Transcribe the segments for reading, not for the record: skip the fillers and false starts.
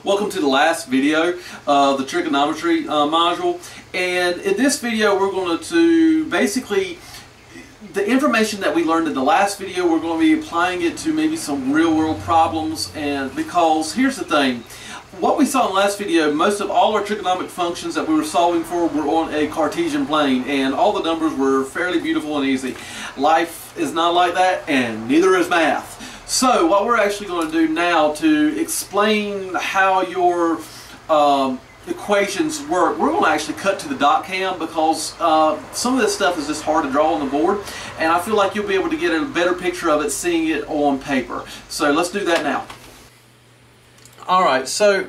Welcome to the last video of the trigonometry module, and in this video we're going to basically, the information that we learned in the last video, we're going to be applying it to maybe some real-world problems. And because here's the thing, what we saw in the last video, most of all our trigonometric functions that we were solving for were on a Cartesian plane, and all the numbers were fairly beautiful and easy. Life is not like that, and neither is math. So what we're actually going to do now to explain how your equations work, we're going to actually cut to the dot cam, because some of this stuff is just hard to draw on the board, and I feel like you'll be able to get a better picture of it seeing it on paper. So let's do that now. Alright, so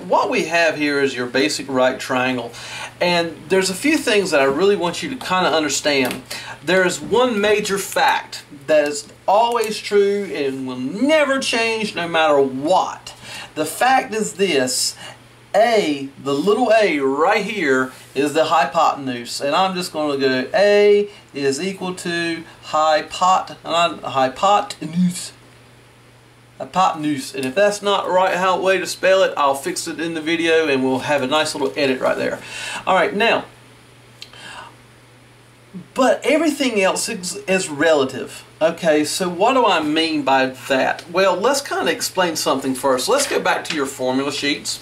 what we have here is your basic right triangle, and there's a few things that I really want you to kind of understand. There is one major fact that is always true and will never change no matter what. The fact is this: A, the little a right here, is the hypotenuse, and I'm just going to go A is equal to hypotenuse. Hypotenuse, and if that's not the right way to spell it, I'll fix it in the video and we'll have a nice little edit right there. Alright, now, but everything else is relative. Okay, so what do I mean by that? Well, let's kind of explain something first. Let's go back to your formula sheets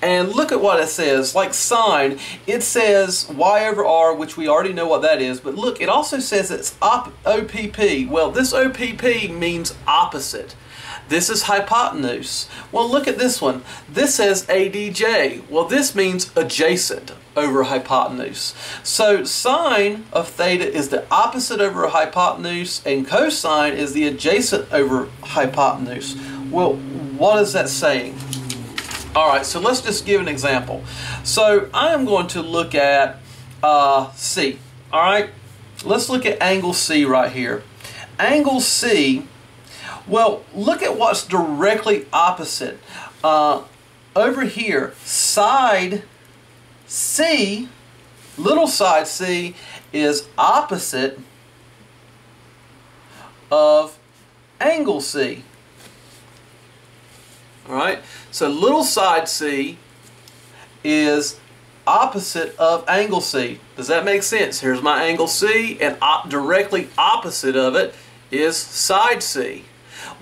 and look at what it says. Like sine, it says y over r, which we already know what that is, but look, it also says it's OPP. Well, this OPP means opposite. This is hypotenuse. Well, look at this one. This says ADJ. Well, this means adjacent over hypotenuse. So sine of theta is the opposite over hypotenuse, and cosine is the adjacent over hypotenuse. Well, what is that saying? Alright, so let's just give an example. So I am going to look at C. Alright, let's look at angle C right here. Angle C, well, look at what's directly opposite. Over here, side C, little side C, is opposite of angle C. Alright, so little side C is opposite of angle C. Does that make sense? Here's my angle C, and directly opposite of it is side C.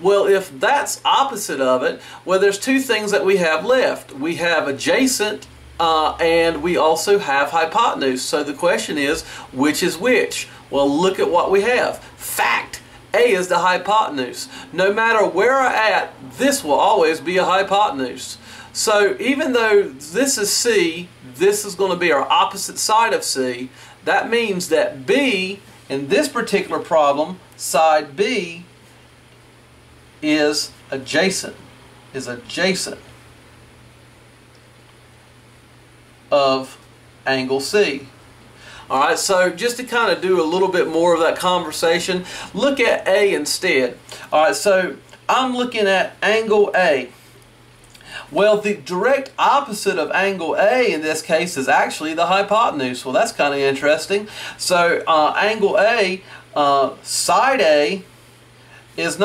Well, if that's opposite of it, well, there's two things that we have left. We have adjacent and we also have hypotenuse. So the question is, which is which? Well, look at what we have. Fact, A is the hypotenuse. No matter where I'm at, this will always be a hypotenuse. So even though this is C, this is going to be our opposite side of C. That means that B, in this particular problem, side B is adjacent of angle C. Alright, so just to kind of do a little bit more of that conversation, look at A instead. Alright, so I'm looking at angle A. Well, the direct opposite of angle A in this case is actually the hypotenuse. Well, that's kind of interesting. So angle A, side A, is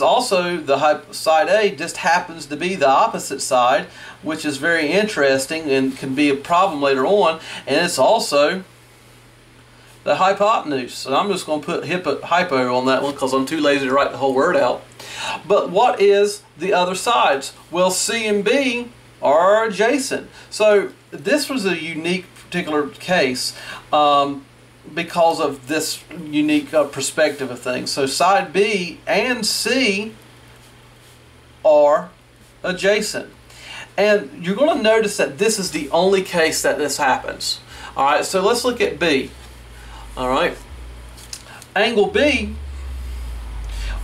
also the side A, just happens to be the opposite side, which is very interesting and can be a problem later on, and it's also the hypotenuse. So I'm just going to put hypo on that one because I'm too lazy to write the whole word out. But what is the other sides? Well, C and B are adjacent. So this was a unique particular case because of this unique perspective of things. So side B and C are adjacent. And you're going to notice that this is the only case that this happens. Alright, so let's look at B. Alright, angle B,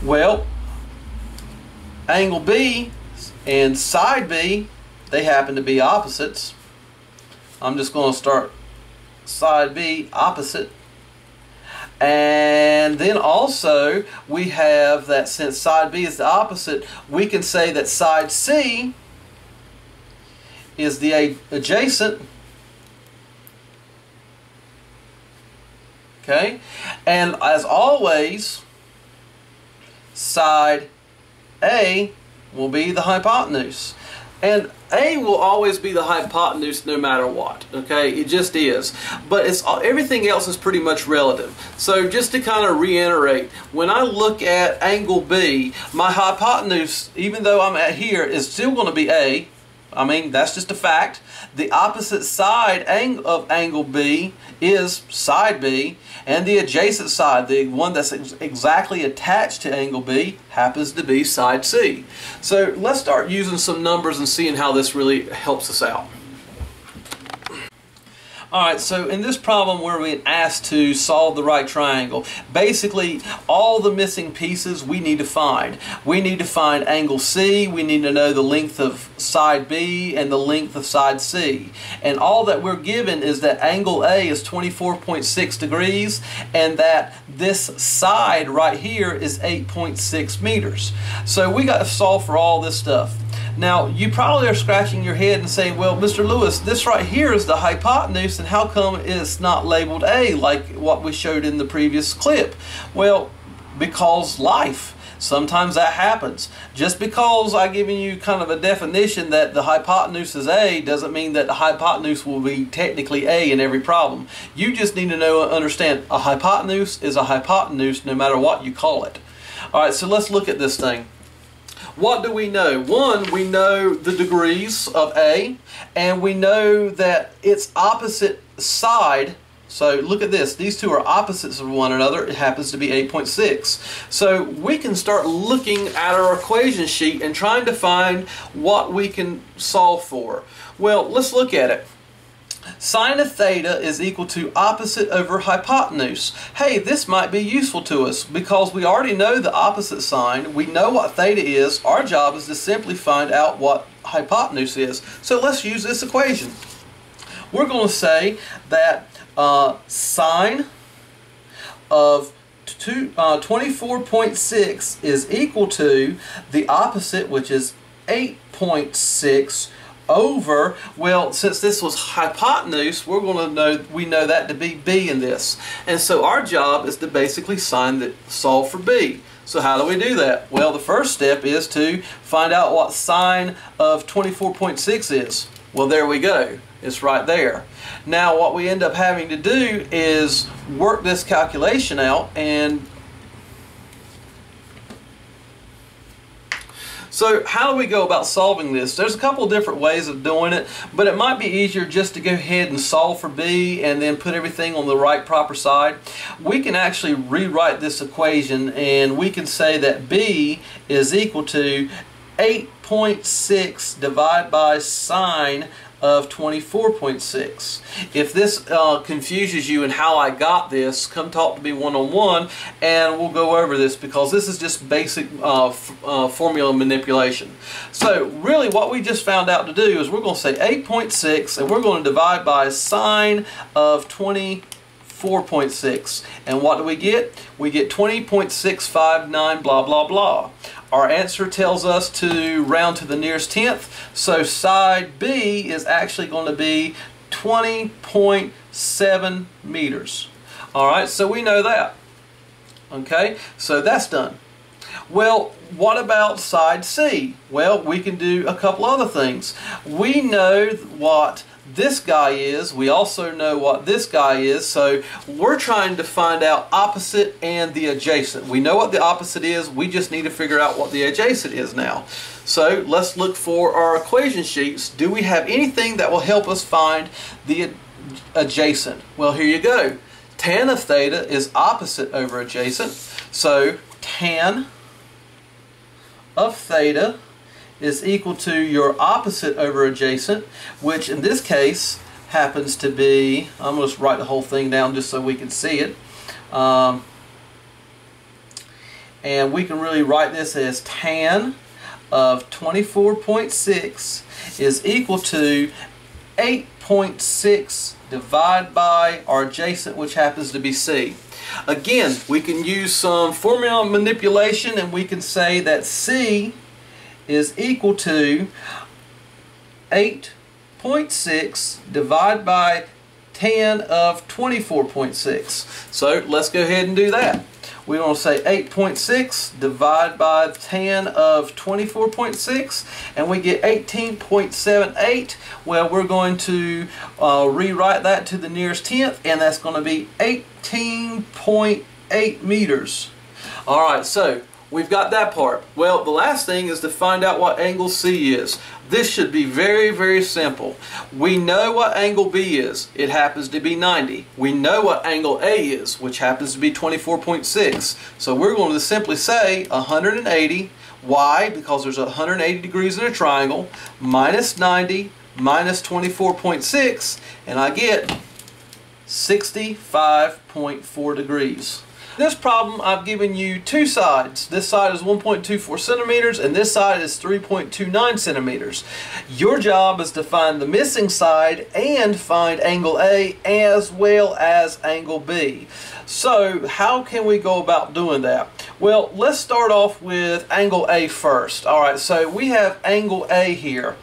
well, angle B and side B, they happen to be opposites. I'm just going to start side B opposite, and then also we have that since side B is the opposite, we can say that side C is the adjacent. Okay, and as always, side A will be the hypotenuse. And A will always be the hypotenuse no matter what, okay? It just is. But everything else is pretty much relative. So just to kind of reiterate, when I look at angle B, my hypotenuse, even though I'm at here, is still going to be A. I mean, that's just a fact. The opposite side of angle B is side B, and the adjacent side, the one that's exactly attached to angle B, happens to be side C. So let's start using some numbers and seeing how this really helps us out. Alright, so in this problem we're being asked to solve the right triangle. Basically, all the missing pieces we need to find. We need to find angle C, we need to know the length of side B and the length of side C. And all that we're given is that angle A is 24.6 degrees and that this side right here is 8.6 meters. So we got to solve for all this stuff. Now, you probably are scratching your head and saying, well, Mr. Lewis, this right here is the hypotenuse, and how come it's not labeled A like what we showed in the previous clip? Well, because life. Sometimes that happens. Just because I've given you kind of a definition that the hypotenuse is A doesn't mean that the hypotenuse will be technically A in every problem. You just need to know and understand a hypotenuse is a hypotenuse no matter what you call it. Alright, so let's look at this thing. What do we know? One, we know the degrees of A, and we know that its opposite side, so look at this, these two are opposites of one another, it happens to be 8.6. So we can start looking at our equation sheet and trying to find what we can solve for. Well, let's look at it. Sine of theta is equal to opposite over hypotenuse. Hey, this might be useful to us because we already know the opposite sign. We know what theta is. Our job is to simply find out what hypotenuse is. So let's use this equation. We're going to say that sine of 24.6 is equal to the opposite, which is 8.6 over, well, since this was hypotenuse, we know that to be B in this. And so our job is to basically solve for B. So how do we do that? Well, the first step is to find out what sine of 24.6 is. Well, there we go. It's right there. Now what we end up having to do is work this calculation out, and so how do we go about solving this? There's a couple of different ways of doing it, but it might be easier just to go ahead and solve for B and then put everything on the right proper side. We can actually rewrite this equation, and we can say that B is equal to 8.6 divided by sine of 24.6. If this confuses you in how I got this, come talk to me one-on-one and we'll go over this, because this is just basic formula manipulation. So really what we just found out to do is we're going to say 8.6 and we're going to divide by sine of 24.6. And what do we get? We get 20.659 blah blah blah. Our answer tells us to round to the nearest tenth, so side B is actually going to be 20.7 meters. Alright, so we know that. Okay, so that's done. Well, what about side C? Well, we can do a couple other things. We know what this guy is. We also know what this guy is. So we're trying to find out opposite and the adjacent. We know what the opposite is. We just need to figure out what the adjacent is now. So let's look for our equation sheets. Do we have anything that will help us find the adjacent? Well, here you go. Tan of theta is opposite over adjacent. So tan of theta is equal to your opposite over adjacent, which in this case happens to be, I'm going to write the whole thing down just so we can see it. And we can really write this as tan of 24.6 is equal to 8.6 divided by our adjacent, which happens to be C. Again, we can use some formula manipulation and we can say that C is equal to 8.6 divided by tan of 24.6. So let's go ahead and do that. we want to say 8.6 divide by tan of 24.6, and we get 18.78. Well, we're going to rewrite that to the nearest tenth, and that's going to be 18.8 meters. Alright, so we've got that part. Well, the last thing is to find out what angle C is. This should be very, very simple. We know what angle B is. It happens to be 90. We know what angle A is, which happens to be 24.6. So we're going to simply say 180. Why? Because there's 180 degrees in a triangle, minus 90, minus 24.6, and I get 65.4 degrees. This problem, I've given you two sides. This side is 1.24 centimeters and this side is 3.29 centimeters. Your job is to find the missing side and find angle A as well as angle B. So how can we go about doing that? Well, let's start off with angle A first. Alright, so we have angle A here.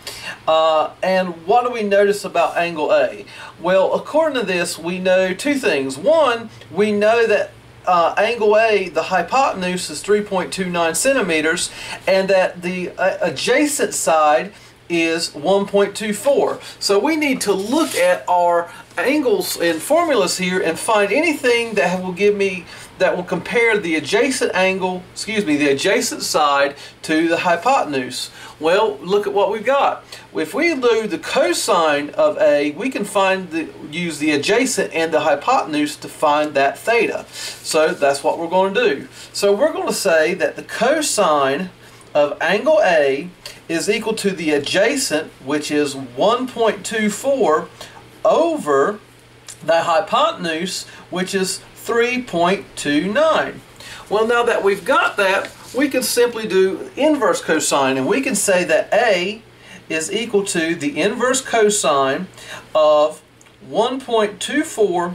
And what do we notice about angle A? Well, according to this, we know two things. One, we know that angle A, the hypotenuse is 3.29 centimeters, and that the adjacent side is 1.24. So we need to look at our angles and formulas here and find anything that will give me, that will compare the adjacent angle, the adjacent side to the hypotenuse. Well, look at what we've got. If we do the cosine of A, we can use the adjacent and the hypotenuse to find that theta. So that's what we're going to do. So we're going to say that the cosine of angle A is equal to the adjacent, which is 1.24, over the hypotenuse, which is 3.29. Well, now that we've got that, we can simply do inverse cosine, and we can say that A is equal to the inverse cosine of 1.24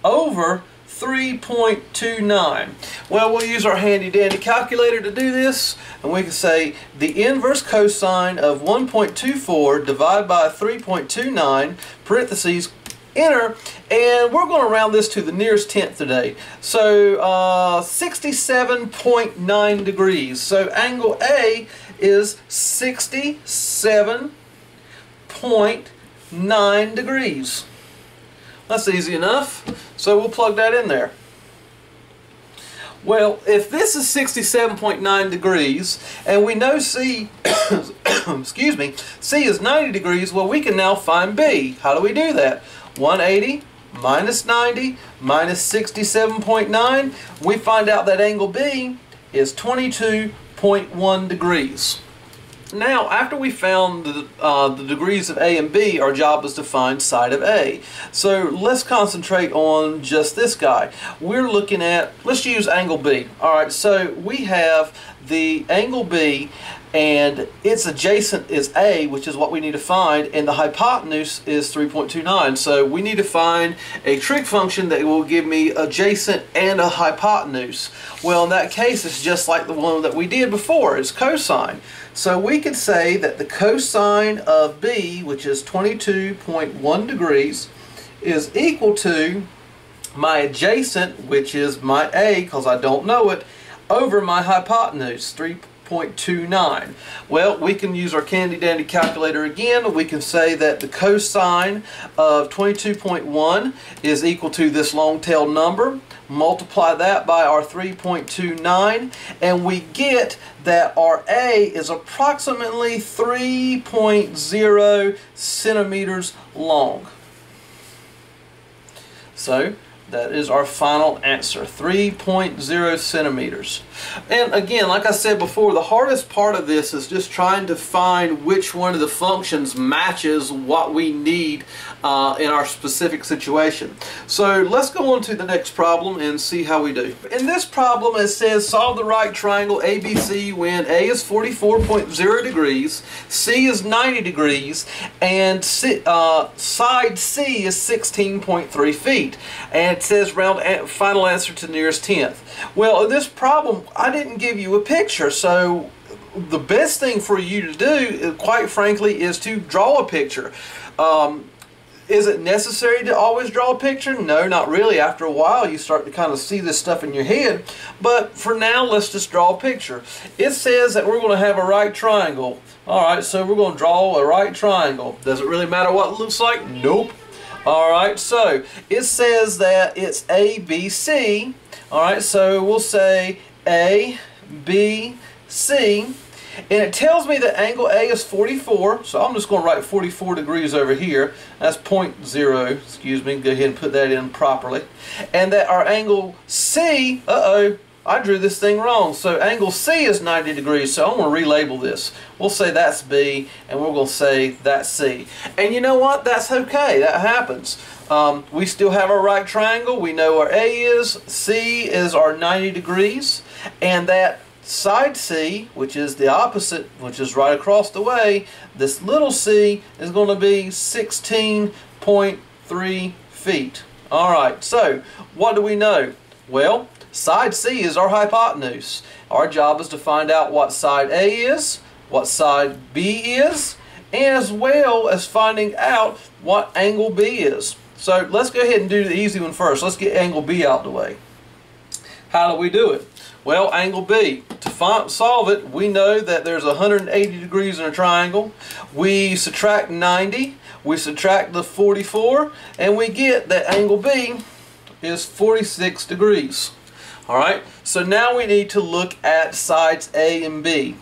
over 3.29. Well, we'll use our handy dandy calculator to do this, and we can say the inverse cosine of 1.24 divided by 3.29, parentheses, enter, and we're going to round this to the nearest tenth today. So 67.9 degrees. So angle A is 67.9 degrees. That's easy enough. So we'll plug that in there. Well, if this is 67.9 degrees, and we know C, excuse me, C is 90 degrees, well, we can now find B. How do we do that? 180 minus 90 minus 67.9, we find out that angle B is 22.1 degrees. Now, after we found the degrees of A and B, our job is to find side of A. So let's concentrate on just this guy. We're looking at, let's use angle B. Alright, so we have the angle B, and its adjacent is A, which is what we need to find, and the hypotenuse is 3.29. So we need to find a trig function that will give me adjacent and a hypotenuse. Well, in that case, it's just like the one that we did before. It's cosine. So we could say that the cosine of B, which is 22.1 degrees, is equal to my adjacent, which is my A, because I don't know it, over my hypotenuse, 3.29. Well, we can use our handy dandy calculator again. We can say that the cosine of 22.1 is equal to this long-tailed number. Multiply that by our 3.29, and we get that our A is approximately 3.0 centimeters long. So that is our final answer, 3.0 centimeters. And again, like I said before, the hardest part of this is just trying to find which one of the functions matches what we need in our specific situation. So let's go on to the next problem and see how we do. In this problem, it says solve the right triangle ABC when A is 44.0 degrees, C is 90 degrees, and side C is 16.3 feet. And it says round final answer to the nearest tenth. Well, in this problem, I didn't give you a picture, so the best thing for you to do, quite frankly, is to draw a picture. Is it necessary to always draw a picture? No, not really. After a while, you start to kind of see this stuff in your head. But for now, let's just draw a picture. It says that we're going to have a right triangle. Alright, so we're going to draw a right triangle. Does it really matter what it looks like? Nope. Alright, so it says that it's ABC. Alright, so we'll say A, B, C. And it tells me that angle A is 44, so I'm just going to write 44 degrees over here. That's 0.0, excuse me, go ahead and put that in properly. And that our angle C, I drew this thing wrong. So angle C is 90 degrees, so I'm going to relabel this. We'll say that's B, and we're going to say that's C. And you know what? That's okay. That happens. We still have our right triangle. We know where A is. C is our 90 degrees. And that side C, which is the opposite, which is right across the way, this little c is going to be 16.3 feet. Alright, so what do we know? Well, side C is our hypotenuse. Our job is to find out what side A is, what side B is, as well as finding out what angle B is. So let's go ahead and do the easy one first. Let's get angle B out of the way. How do we do it? Well, angle B, to solve it, we know that there's 180 degrees in a triangle. We subtract 90, we subtract the 44, and we get that angle B is 46 degrees. Alright, so now we need to look at sides A and B.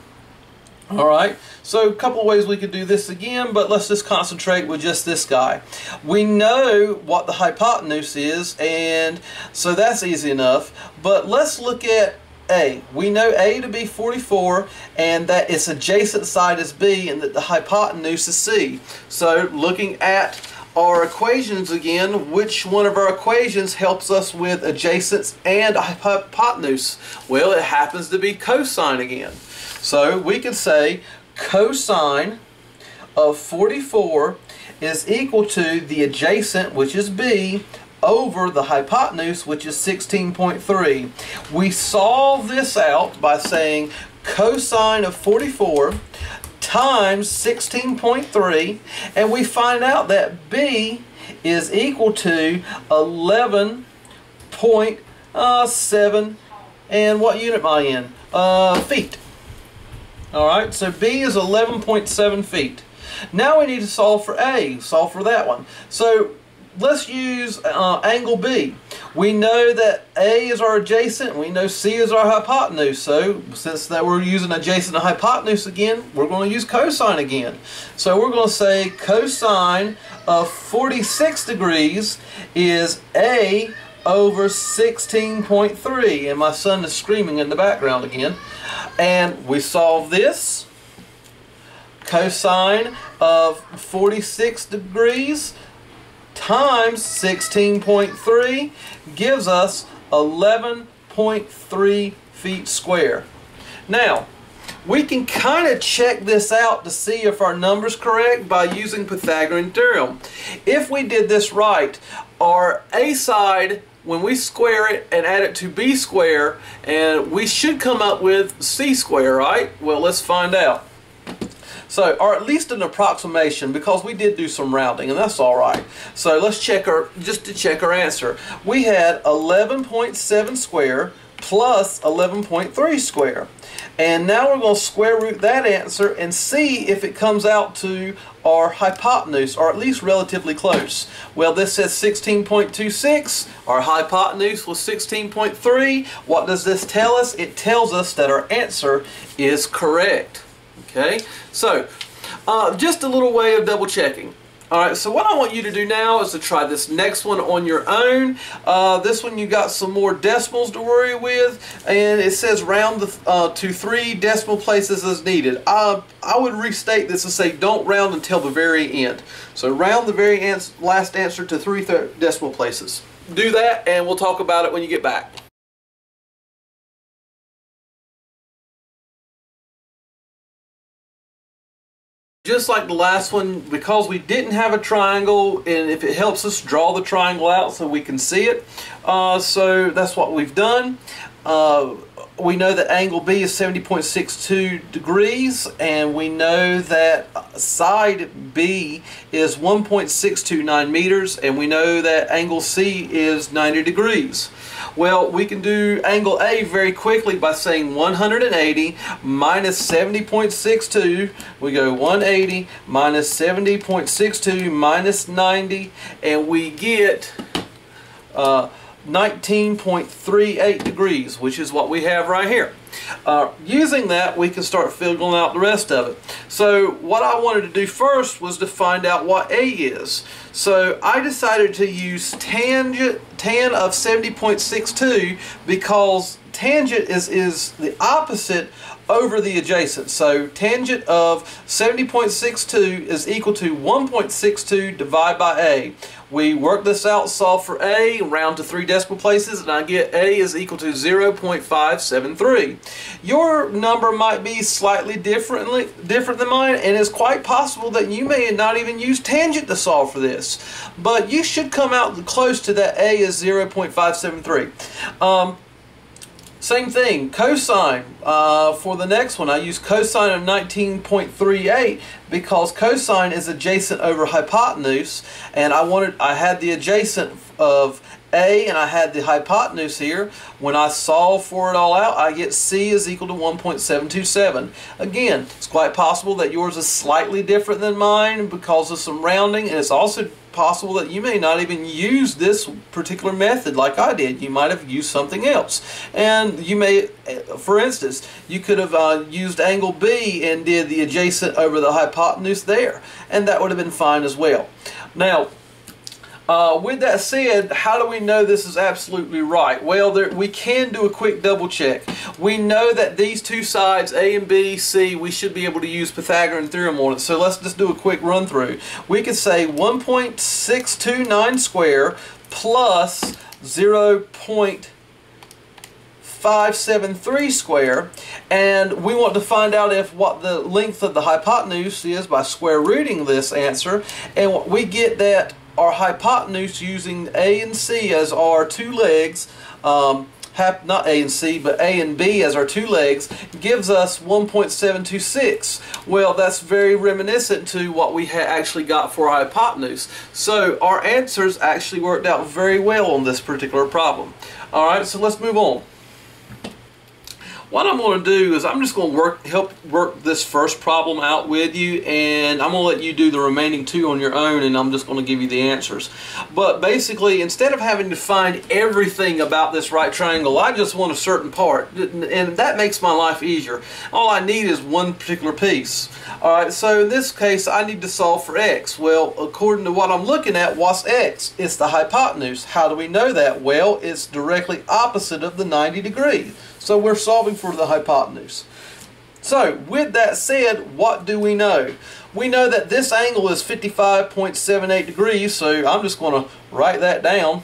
Alright, so a couple of ways we could do this again, but let's just concentrate with just this guy. We know what the hypotenuse is, and so that's easy enough, but let's look at A. We know A to be 44, and that its adjacent side is B, and that the hypotenuse is C. So looking at our equations again, which one of our equations helps us with adjacents and hypotenuse? Well, it happens to be cosine again. So we could say cosine of 44 is equal to the adjacent, which is B, over the hypotenuse, which is 16.3. We solve this out by saying cosine of 44 times 16.3, and we find out that B is equal to 11.7, and what unit am I in? Feet. Alright, so B is 11.7 feet. Now we need to solve for A, solve for that one. So let's use angle B. We know that A is our adjacent, and we know C is our hypotenuse. So since that we're using adjacent and hypotenuse again, we're going to use cosine again. So we're going to say cosine of 46 degrees is A over 16.3. And my son is screaming in the background again. And we solve this. Cosine of 46 degrees times 16.3 gives us 11.3 feet square. Now, we can kind of check this out to see if our number's correct by using Pythagorean Theorem. If we did this right, our A side, when we square it and add it to B square, and we should come up with C square, right? Well, let's find out. So, or at least an approximation, because we did do some rounding, and that's all right. So let's check just to check our answer. We had 11.7 square plus 11.3 square. And now we're going to square root that answer and see if it comes out to our hypotenuse, or at least relatively close. Well, this says 16.26. Our hypotenuse was 16.3. What does this tell us? It tells us that our answer is correct. Okay, so just a little way of double checking. Alright, so what I want you to do now is to try this next one on your own. This one you got some more decimals to worry with, and it says round to 3 decimal places as needed. I would restate this and say don't round until the very end. So round the very last answer to 3 decimal places. Do that, and we'll talk about it when you get back. Just like the last one, because we didn't have a triangle, and if it helps us draw the triangle out so we can see it, so that's what we've done. we know that angle B is 70.62 degrees, and we know that side B is 1.629 meters, and we know that angle C is 90 degrees. Well, we can do angle A very quickly by saying 180 minus 70.62. We go 180 minus 70.62 minus 90, and we get 19.38 degrees, which is what we have right here. Using that, we can start figuring out the rest of it. So what I wanted to do first was to find out what A is. So I decided to use tan of 70.62 because tangent is the opposite over the adjacent. So tangent of 70.62 is equal to 1.62 divided by A. We work this out, solve for A, round to 3 decimal places, and I get A is equal to 0.573. Your number might be slightly different than mine, and it's quite possible that you may not even use tangent to solve for this. But you should come out close to that A is 0.573. Same thing, cosine. For the next one, I use cosine of 19.38 because cosine is adjacent over hypotenuse, and I had the adjacent of A and I had the hypotenuse here. When I solve for it all out, I get C is equal to 1.727. Again, it's quite possible that yours is slightly different than mine because of some rounding, and it's also possible that you may not even use this particular method like I did. You might have used something else, and you may, for instance, you could have used angle B and did the adjacent over the hypotenuse there, and that would have been fine as well. Now, with that said, how do we know this is absolutely right? Well, we can do a quick double check. We know that these two sides, A and B, C, we should be able to use Pythagorean Theorem on it. So let's just do a quick run through. We could say 1.629 squared plus 0.573 squared, and we want to find out what the length of the hypotenuse is by square rooting this answer, and we get that our hypotenuse using A and C as our two legs, not A and C, but A and B as our two legs, gives us 1.726. Well, that's very reminiscent to what we actually got for our hypotenuse. So our answers actually worked out very well on this particular problem. Alright, so let's move on. What I'm going to do is I'm just going to help work this first problem out with you, and I'm going to let you do the remaining two on your own, and I'm just going to give you the answers. But basically, instead of having to find everything about this right triangle, I just want a certain part, and that makes my life easier. All I need is one particular piece. Alright, so in this case, I need to solve for x. Well, according to what I'm looking at, what's x? It's the hypotenuse. How do we know that? Well, it's directly opposite of the 90 degrees. So we're solving for the hypotenuse. So with that said, what do we know? We know that this angle is 55.78 degrees, so I'm just going to write that down.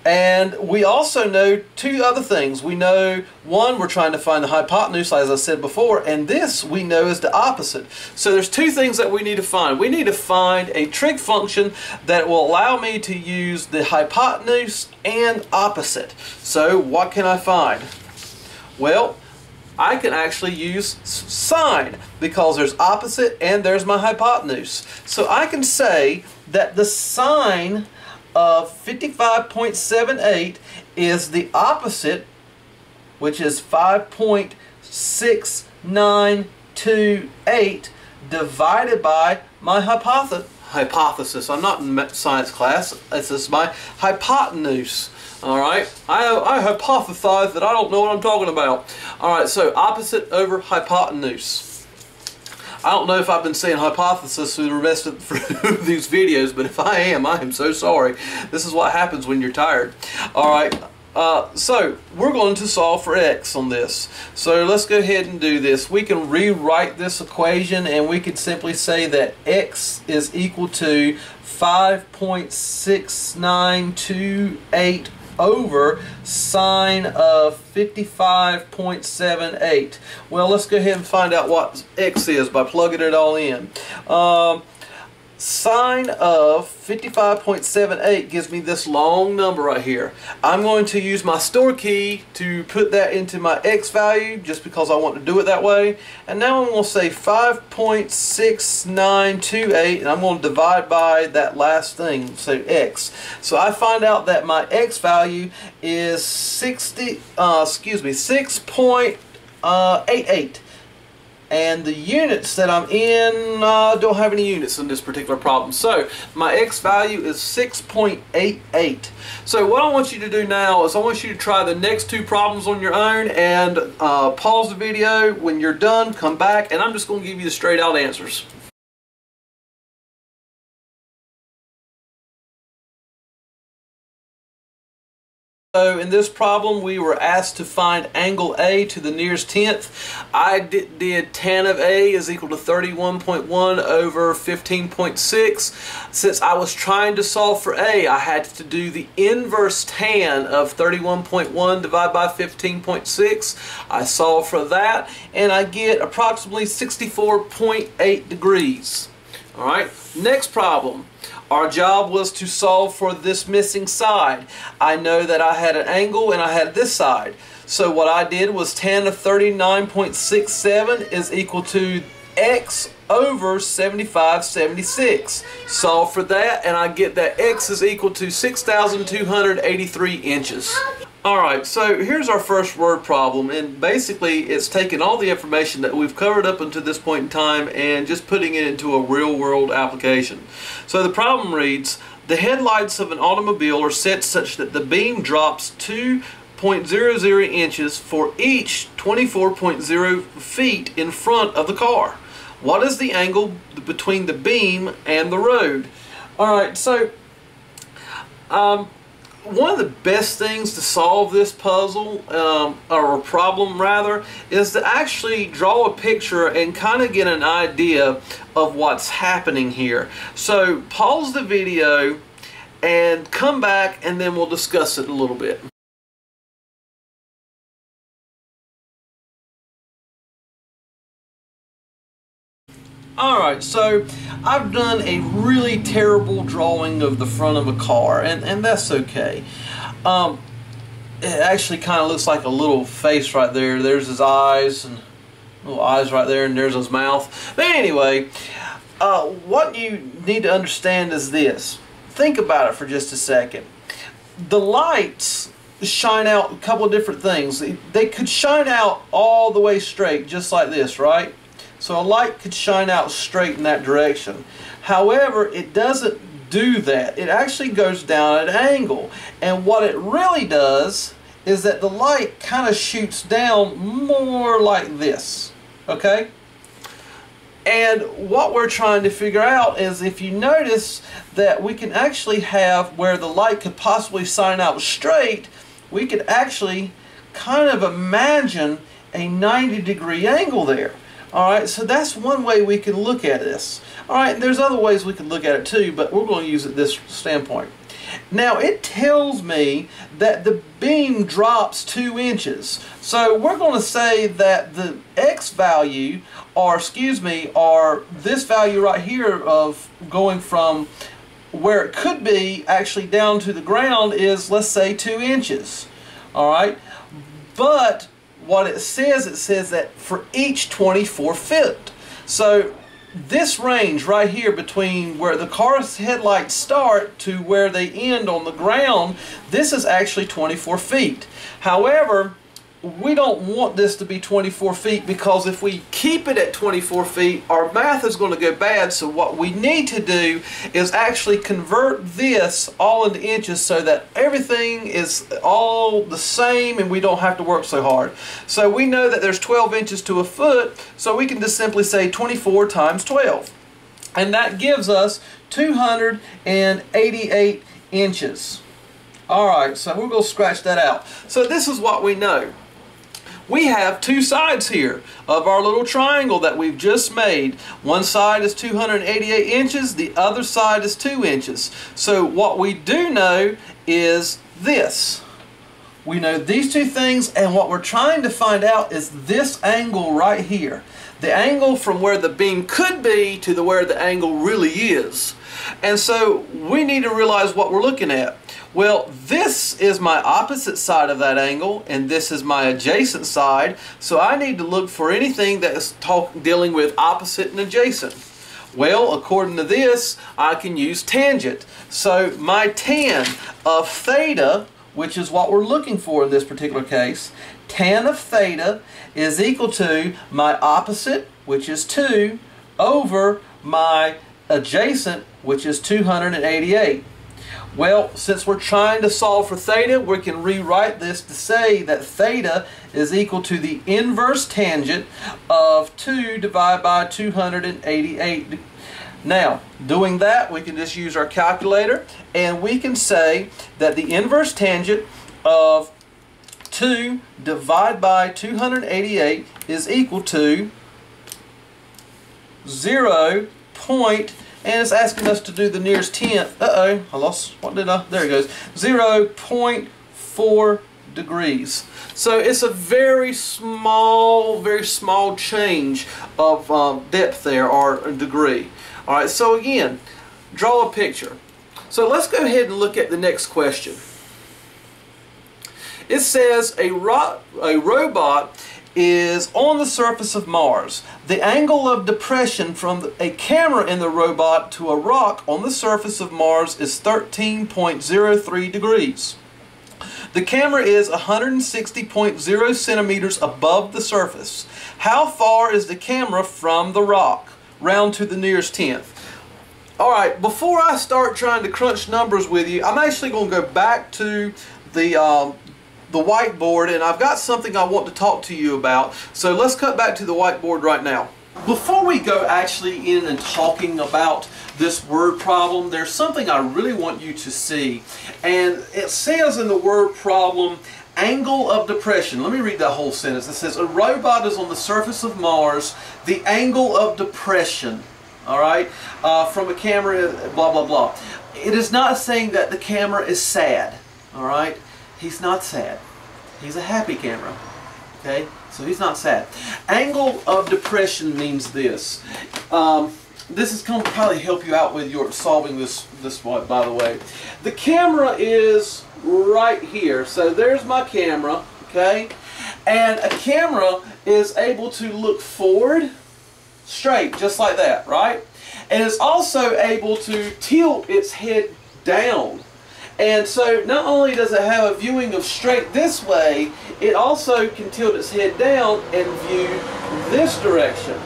And we also know two other things. We know, one, we're trying to find the hypotenuse, as I said before, and this we know is the opposite. So there's two things that we need to find. We need to find a trig function that will allow me to use the hypotenuse and opposite. So what can I find? Well, I can actually use sine because there's opposite and there's my hypotenuse. So I can say that the sine of 55.78 is the opposite, which is 5.6928 divided by my hypothesis. I'm not in science class. This is my hypotenuse. Alright, I hypothesize that I don't know what I'm talking about. Alright, so opposite over hypotenuse. I don't know if I've been saying hypothesis through the rest of these videos, but if I am so sorry. This is what happens when you're tired. Alright, so we're going to solve for x on this. So let's go ahead and do this. We can rewrite this equation, and we could simply say that x is equal to 5.6928 over sine of 55.78. Well, let's go ahead and find out what x is by plugging it all in. Sine of 55.78 gives me this long number right here. I'm going to use my store key to put that into my x value just because I want to do it that way. And now I'm going to say 5.6928, and I'm going to divide by that last thing, so x. So I find out that my x value is 6.88. And the units that I'm in, don't have any units in this particular problem. So my x value is 6.88. So what I want you to do now is I want you to try the next two problems on your own and pause the video. When you're done, come back, and I'm just going to give you the straight out answers. So in this problem we were asked to find angle A to the nearest tenth. I did tan of A is equal to 31.1 over 15.6. Since I was trying to solve for A, I had to do the inverse tan of 31.1 divided by 15.6. I solve for that and I get approximately 64.8 degrees. Alright, next problem. Our job was to solve for this missing side. I know that I had an angle and I had this side. So what I did was tan of 39.67 is equal to x over 75/76. Solve for that and I get that x is equal to 6,283 inches. Alright, so here's our first word problem, and basically it's taking all the information that we've covered up until this point in time and just putting it into a real world application. So the problem reads, the headlights of an automobile are set such that the beam drops 2.00 inches for each 24.0 feet in front of the car. What is the angle between the beam and the road? Alright, so one of the best things to solve this puzzle, or problem rather, is to actually draw a picture and kind of get an idea of what's happening here. So pause the video and come back and then we'll discuss it a little bit. Alright, so I've done a really terrible drawing of the front of a car, and that's okay. It actually kind of looks like a little face right there. There's his eyes, and little eyes right there, and there's his mouth. But anyway, what you need to understand is this. Think about it for just a second. The lights shine out a couple of different things. They could shine out all the way straight, just like this, right? So a light could shine out straight in that direction. However, it doesn't do that. It actually goes down at an angle. And what it really does is that the light kind of shoots down more like this. Okay? And what we're trying to figure out is, if you notice that we can actually have where the light could possibly shine out straight, we could actually kind of imagine a 90-degree angle there. Alright, so that's one way we can look at this. Alright, there's other ways we can look at it too, but we're going to use it this standpoint. Now, it tells me that the beam drops 2 inches. So we're going to say that the x value, or this value right here of going from where it could be actually down to the ground is, let's say, 2 inches. Alright, but what it says that for each 24 feet. So this range right here between where the car's headlights start to where they end on the ground, this is actually 24 feet. However, we don't want this to be 24 feet, because if we keep it at 24 feet, our math is going to go bad. So what we need to do is actually convert this all into inches so that everything is all the same and we don't have to work so hard. So we know that there's 12 inches to a foot, so we can just simply say 24 times 12. And that gives us 288 inches. Alright, so we're going to scratch that out. So this is what we know. We have two sides here of our little triangle that we've just made. One side is 288 inches, the other side is 2 inches. So what we do know is this. We know these two things, and what we're trying to find out is this angle right here. The angle from where the beam could be to where the angle really is. And so we need to realize what we're looking at. Well, this is my opposite side of that angle, and this is my adjacent side. So I need to look for anything that is dealing with opposite and adjacent. Well, according to this, I can use tangent. So my tan of theta, which is what we're looking for in this particular case, tan of theta is equal to my opposite, which is 2, over my adjacent, which is 288. Well, since we're trying to solve for theta, we can rewrite this to say that theta is equal to the inverse tangent of 2 divided by 288. Now, doing that, we can just use our calculator, and we can say that the inverse tangent of 2 divided by 288 is equal to 0. And it's asking us to do the nearest tenth. I lost, there it goes. 0.4 degrees. So it's a very small change of depth there, or a degree. All right, so again, draw a picture. So let's go ahead and look at the next question. It says a robot is on the surface of Mars. The angle of depression from a camera in the robot to a rock on the surface of Mars is 13.03 degrees. The camera is 160.0 centimeters above the surface. How far is the camera from the rock? Round to the nearest tenth. Alright, before I start trying to crunch numbers with you, I'm actually going to go back to the whiteboard, and I've got something I want to talk to you about. So let's cut back to the whiteboard right now. Before we go actually in and talking about this word problem, there's something I really want you to see. And it says in the word problem, angle of depression. Let me read that whole sentence. It says, a robot is on the surface of Mars, the angle of depression, all right, from a camera, blah, blah, blah. It is not saying that the camera is sad, all right? He's not sad. He's a happy camera. Okay? So he's not sad. Angle of depression means this. This is going to probably help you out with your solving this one, by the way. The camera is right here. So there's my camera. Okay? And a camera is able to look forward straight, just like that, right? And it's also able to tilt its head down. And so not only does it have a viewing of straight this way, it also can tilt its head down and view this direction.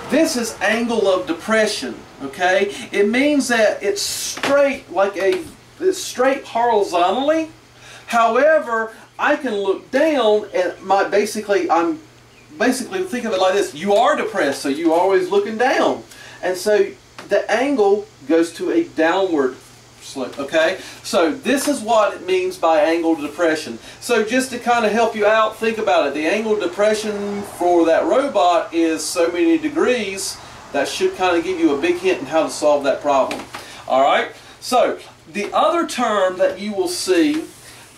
This is angle of depression, okay? It means that it's straight, it's straight horizontally. However, I can look down and I'm basically think of it like this. You are depressed, so you're always looking down. And so the angle goes to a downward slope, okay? So this is what it means by angle of depression. So just to kind of help you out, think about it. The angle of depression for that robot is so many degrees. That should kind of give you a big hint in how to solve that problem. Alright? So the other term that you will see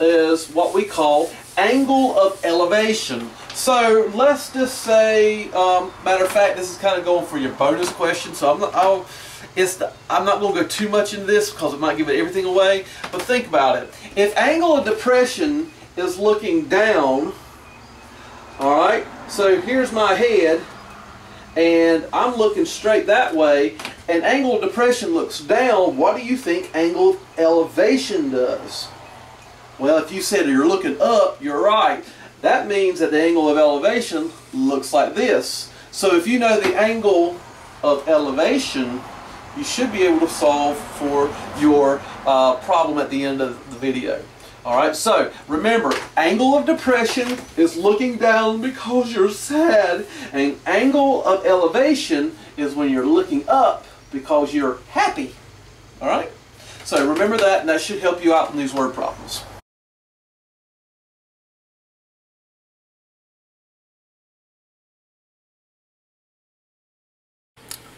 is what we call angle of elevation. So let's just say, matter of fact, this is kind of going for your bonus question, so I'm not going to go too much into this because it might give everything away, but think about it. If angle of depression is looking down, alright, so here's my head, and I'm looking straight that way, and angle of depression looks down, what do you think angle of elevation does? Well, if you said you're looking up, you're right. That means that the angle of elevation looks like this. So if you know the angle of elevation, you should be able to solve for your problem at the end of the video. Alright, so remember, angle of depression is looking down because you're sad, and angle of elevation is when you're looking up because you're happy. Alright? So remember that, and that should help you out in these word problems.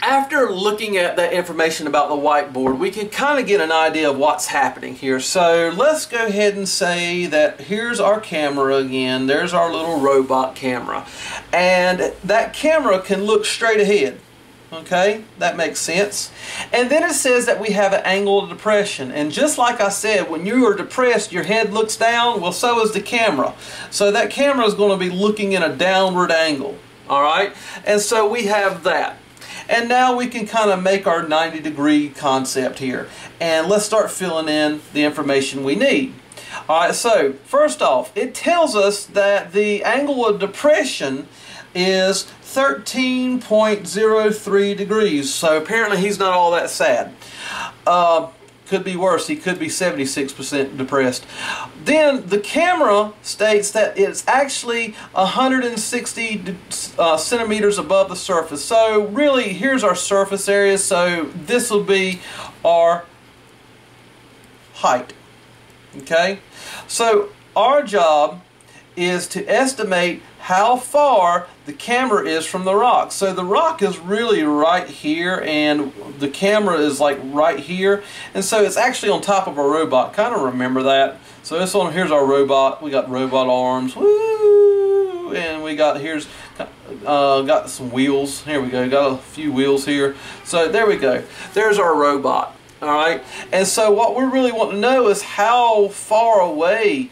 after looking at that information about the whiteboard, we can kind of get an idea of what's happening here. So let's go ahead and say that here's our camera again. There's our little robot camera. And that camera can look straight ahead. Okay, that makes sense. And then it says that we have an angle of depression. And just like I said, when you are depressed, your head looks down. Well, so is the camera. So that camera is going to be looking in a downward angle. All right, and so we have that. And now we can kind of make our 90-degree concept here. And let's start filling in the information we need. All right, so first off, it tells us that the angle of depression is 13.03 degrees. So apparently he's not all that sad. Could be worse. He could be 76% depressed. Then the camera states that it's actually 160 centimeters above the surface. So really, here's our surface area. So this will be our height. Okay? So our job is to estimate how far the camera is from the rock. So the rock is really right here and the camera is like right here, and so it's actually on top of our robot. Kind of remember that. So this one, here's our robot. We got robot arms, woo, and we got got some wheels. Here we go, got a few wheels here. So there we go, there's our robot. All right, and so what we really want to know is how far away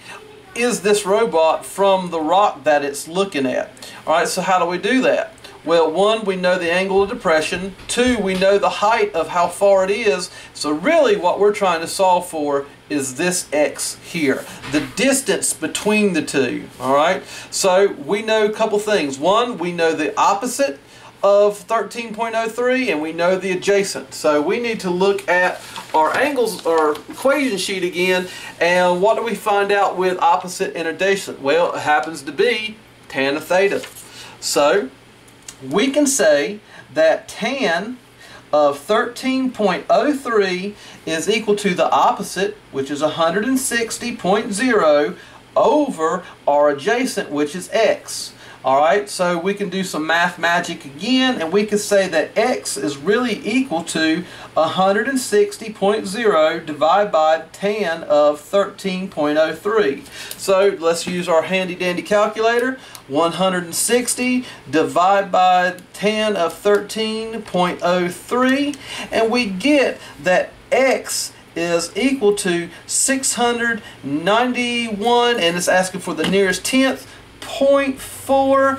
is this robot from the rock that it's looking at. Alright, so how do we do that? Well, one, we know the angle of depression. Two, we know the height of how far it is. So really what we're trying to solve for is this x here, the distance between the two. Alright, so we know a couple things. One, we know the opposite of 13.03 and we know the adjacent. So we need to look at our angles, our equation sheet again, and what do we find out with opposite and adjacent? Well, it happens to be tan of theta. So we can say that tan of 13.03 is equal to the opposite, which is 160.0, over our adjacent, which is x. Alright, so we can do some math magic again, and we can say that x is really equal to 160.0 divided by tan of 13.03. So let's use our handy dandy calculator. 160 divided by tan of 13.03, and we get that x is equal to 691, and it's asking for the nearest tenth, 0.4,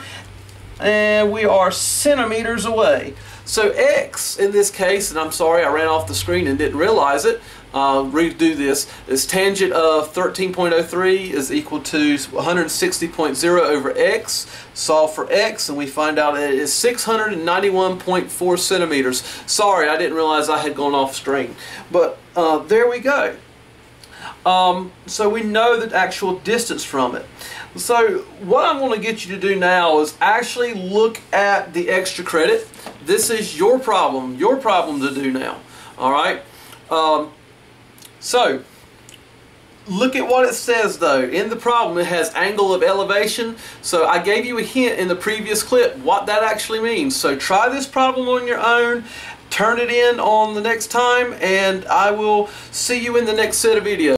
and we are centimeters away. So x in this case, and I'm sorry I ran off the screen and didn't realize it, redo this, is tangent of 13.03 is equal to 160.0 over x. Solve for x and we find out that it is 691.4 centimeters. Sorry, I didn't realize I had gone off screen, but there we go. So we know the actual distance from it. So what I'm going to get you to do now is actually look at the extra credit. This is your problem to do now. Alright? So look at what it says though. In the problem it has angle of elevation. So I gave you a hint in the previous clip what that actually means. So try this problem on your own. Turn it in on the next time, and I will see you in the next set of videos.